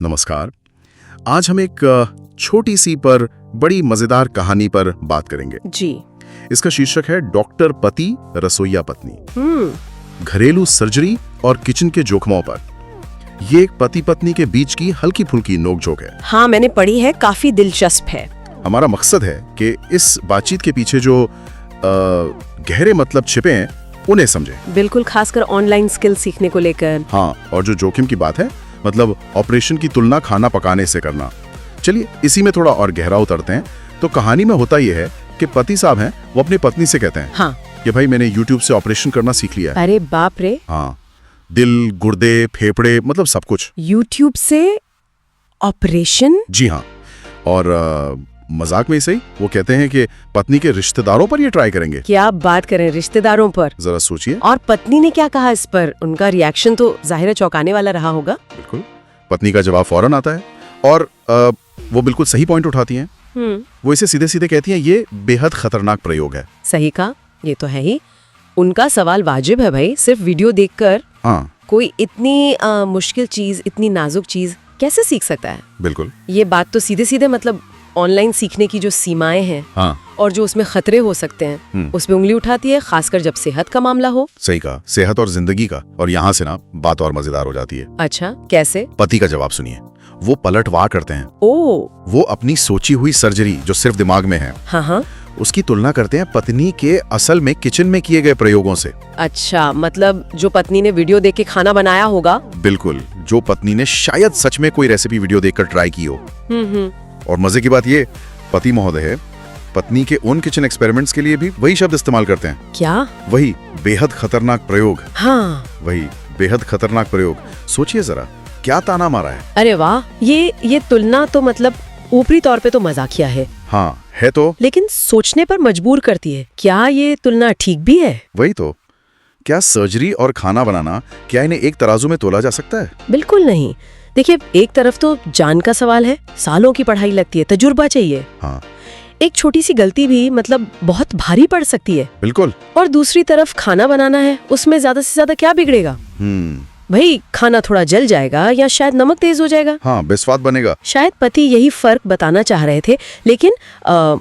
नमस्कार। आज हम एक छोटी सी पर बड़ी मजेदार कहानी पर बात करेंगे जी। इसका शीर्षक है डॉक्टर पति रसोइया पत्नी, घरेलू सर्जरी और किचन के जोखमों पर। ये एक पति पत्नी के बीच की हल्की फुल्की नोकझोंक है। हाँ, मैंने पढ़ी है, काफी दिलचस्प है। हमारा मकसद है कि इस बातचीत के पीछे जो गहरे मतलब छिपे हैं उन्हें समझें। बिल्कुल, खासकर ऑनलाइन स्किल सीखने को लेकर। हाँ, और जो जोखिम की बात है, मतलब ऑपरेशन की तुलना खाना पकाने से करना। चलिए इसी में थोड़ा और गहरा उतरते हैं। तो कहानी में होता यह है कि पति साहब हैं, वो अपनी पत्नी से कहते हैं हाँ, कि भाई मैंने YouTube से ऑपरेशन करना सीख लिया है। अरे बाप रे, हाँ, दिल, गुर्दे, फेफड़े, मतलब सब कुछ। YouTube से ऑपरेशन? जी हाँ। और मजाक में ही सही, वो कहते हैं कि पत्नी के रिश्तेदारों पर ये ट्राई करेंगे। क्या बात करें, रिश्तेदारों पर? जरा सोचिए। और पत्नी ने क्या कहा इस पर? उनका रिएक्शन तो जाहिर है चौंकाने वाला रहा होगा। बिल्कुल, पत्नी का जवाब फौरन आता है और वो बिल्कुल सही पॉइंट उठाती हैं। वो इसे सीधे सीधे कहती हैं, ये बेहद खतरनाक प्रयोग है। सही कहा, ये तो है ही। उनका सवाल वाजिब है भाई, सिर्फ वीडियो देखकर हाँ, कोई इतनी मुश्किल चीज, इतनी नाजुक चीज कैसे सीख सकता है? बिल्कुल। ये बात तो सीधे सीधे मतलब ऑनलाइन सीखने की जो सीमाएं हैं, हाँ, और जो उसमें खतरे हो सकते हैं, उसमें उंगली उठाती है, खासकर जब सेहत का मामला हो। सही कहा, सेहत और जिंदगी का। और यहाँ से ना बात और मजेदार हो जाती है। अच्छा, कैसे? पति का जवाब सुनिए। वो पलटवार करते हैं। ओ, वो अपनी सोची हुई सर्जरी जो सिर्फ दिमाग में है, हाँ हाँ, उसकी तुलना करते हैं पत्नी के असल में किचन में किए गए प्रयोगों से। अच्छा, मतलब जो पत्नी ने वीडियो देख के खाना बनाया होगा। बिल्कुल, जो पत्नी ने शायद सच में कोई रेसिपी वीडियो देखकर ट्राई की हो। और मजे की बात ये, पति महोदय पत्नी के उन किचन एक्सपेरिमेंट्स के लिए भी वही शब्द इस्तेमाल करते हैं। क्या? वही बेहद खतरनाक प्रयोग। हाँ, वही बेहद खतरनाक प्रयोग। सोचिए जरा, क्या ताना मारा है। अरे वाह, ये तुलना तो मतलब ऊपरी तौर पे तो मजाकिया है। हाँ है तो, लेकिन सोचने पर मजबूर करती है। क्या ये तुलना ठीक भी है? वही तो। क्या सर्जरी और खाना बनाना, क्या इन्हें एक तराजू में तोला जा सकता है? बिल्कुल नहीं। देखिए, एक तरफ तो जान का सवाल है, सालों की पढ़ाई लगती है, तजुर्बा चाहिए। हाँ, एक छोटी सी गलती भी मतलब बहुत भारी पड़ सकती है। बिल्कुल। और दूसरी तरफ खाना बनाना है, उसमें ज्यादा से ज्यादा क्या बिगड़ेगा? भाई, खाना थोड़ा जल जाएगा या शायद नमक तेज हो जाएगा। हाँ, बेस्वाद बनेगा। शायद पति यही फर्क बताना चाह रहे थे, लेकिन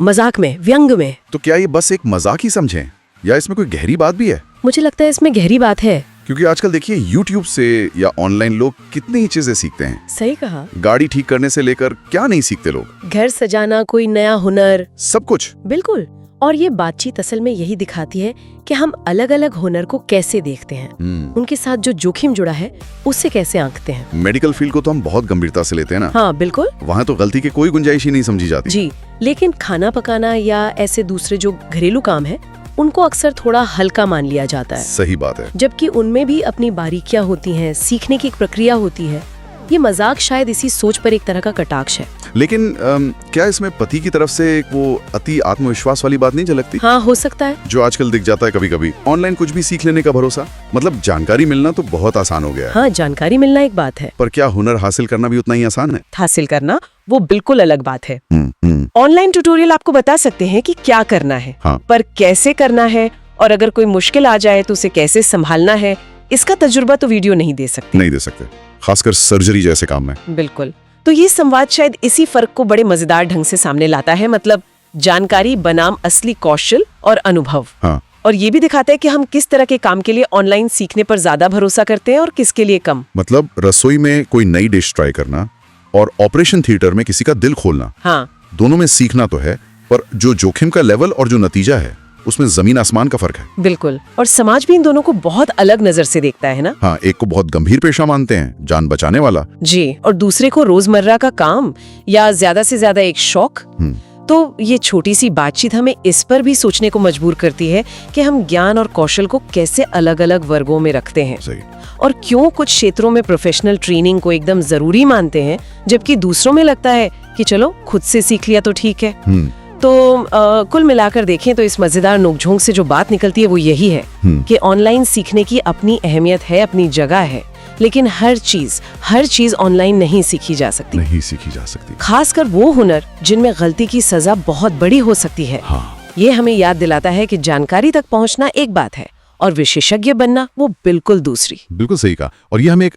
मजाक में, व्यंग में। तो क्या ये बस एक मजाक ही समझें या इसमें कोई गहरी बात भी है? मुझे लगता है इसमें गहरी बात है। क्योंकि आजकल देखिए YouTube से या ऑनलाइन लोग कितनी ही चीजें सीखते हैं। सही कहा। गाड़ी ठीक करने से लेकर क्या नहीं सीखते लोग। घर सजाना, कोई नया हुनर, सब कुछ। बिल्कुल। और ये बातचीत असल में यही दिखाती है कि हम अलग अलग हुनर को कैसे देखते हैं, उनके साथ जो जोखिम जुड़ा है उससे कैसे आंकते हैं। मेडिकल फील्ड को तो हम बहुत गंभीरता से लेते हैं ना। हाँ बिल्कुल। वहाँ तो गलती की कोई गुंजाइश ही नहीं समझी जाती। जी, लेकिन खाना पकाना या ऐसे दूसरे जो घरेलू काम है, उनको अक्सर थोड़ा हल्का मान लिया जाता है। सही बात है। जबकि उनमें भी अपनी बारीकियां होती हैं, सीखने की एक प्रक्रिया होती है। ये मजाक शायद इसी सोच पर एक तरह का कटाक्ष है। लेकिन क्या इसमें पति की तरफ से एक वो अति आत्मविश्वास वाली बात नहीं झलकती? हाँ, हो सकता है। जो आजकल दिख जाता है कभी कभी ऑनलाइन, कुछ भी सीख लेने का भरोसा। मतलब जानकारी मिलना तो बहुत आसान हो गया है। हाँ, जानकारी मिलना एक बात है, पर क्या हुनर हासिल करना भी उतना ही आसान है? हासिल करना वो बिल्कुल अलग बात है। ऑनलाइन ट्यूटोरियल आपको बता सकते हैं कि क्या करना है, हाँ। पर कैसे करना है और अगर कोई मुश्किल आ जाए तो उसे कैसे संभालना है, इसका तजुर्बा तो वीडियो नहीं दे सकते, खासकर सर्जरी जैसे काम में। बिल्कुल। तो ये संवाद शायद इसी फर्क को बड़े मजेदार ढंग से सामने लाता है, मतलब जानकारी बनाम असली कौशल और अनुभव। हाँ। और ये भी दिखाता है कि हम किस तरह के काम के लिए ऑनलाइन सीखने पर ज्यादा भरोसा करते हैं और किसके लिए कम। मतलब रसोई में कोई नई डिश ट्राई करना और ऑपरेशन थिएटर में किसी का दिल खोलना, हाँ, दोनों में सीखना तो है, पर जो जोखिम का लेवल और जो नतीजा है उसमें जमीन आसमान का फर्क है। बिल्कुल। और समाज भी इन दोनों को बहुत अलग नजर से देखता है ना। हाँ, एक को बहुत गंभीर पेशा मानते हैं, जान बचाने वाला। जी, और दूसरे को रोजमर्रा का काम या ज्यादा से ज्यादा एक शौक। तो ये छोटी सी बातचीत हमें इस पर भी सोचने को मजबूर करती है कि हम ज्ञान और कौशल को कैसे अलग अलग वर्गों में रखते हैं। सही। और क्यों कुछ क्षेत्रों में प्रोफेशनल ट्रेनिंग को एकदम जरूरी मानते हैं, जबकि दूसरों में लगता है कि चलो खुद से सीख लिया तो ठीक है। तो कुल मिलाकर देखें तो इस मजेदार नोकझोंक से जो बात निकलती है वो यही है कि ऑनलाइन सीखने की अपनी अहमियत है, अपनी जगह है, लेकिन हर चीज ऑनलाइन नहीं सीखी जा सकती। खासकर वो हुनर जिनमें गलती की सजा बहुत बड़ी हो सकती है। हाँ। ये हमें याद दिलाता है कि जानकारी तक पहुंचना एक बात है और विशेषज्ञ बनना वो बिल्कुल दूसरी। बिल्कुल सही कहा। और ये हमें एक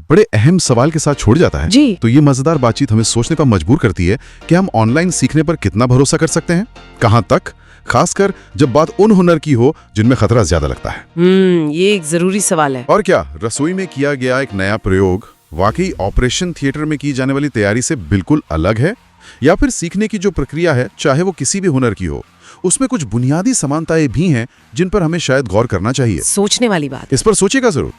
बड़े अहम सवाल के साथ छोड़ जाता है। जी। तो ये मजेदार बातचीत हमें सोचने पर मजबूर करती है कि हम ऑनलाइन सीखने पर कितना भरोसा कर सकते हैं, कहां तक, खासकर जब बात उन हुनर की हो जिनमें खतरा ज्यादा लगता है। ये एक जरूरी सवाल है। और क्या रसोई में किया गया एक नया प्रयोग वाकई ऑपरेशन थिएटर में की जाने वाली तैयारी से बिल्कुल अलग है, या फिर सीखने की जो प्रक्रिया है, चाहे वो किसी भी हुनर की हो, उसमें कुछ बुनियादी समानताएं भी हैं जिन पर हमें शायद गौर करना चाहिए। सोचने वाली बात। इस पर सोचिएगा जरूर।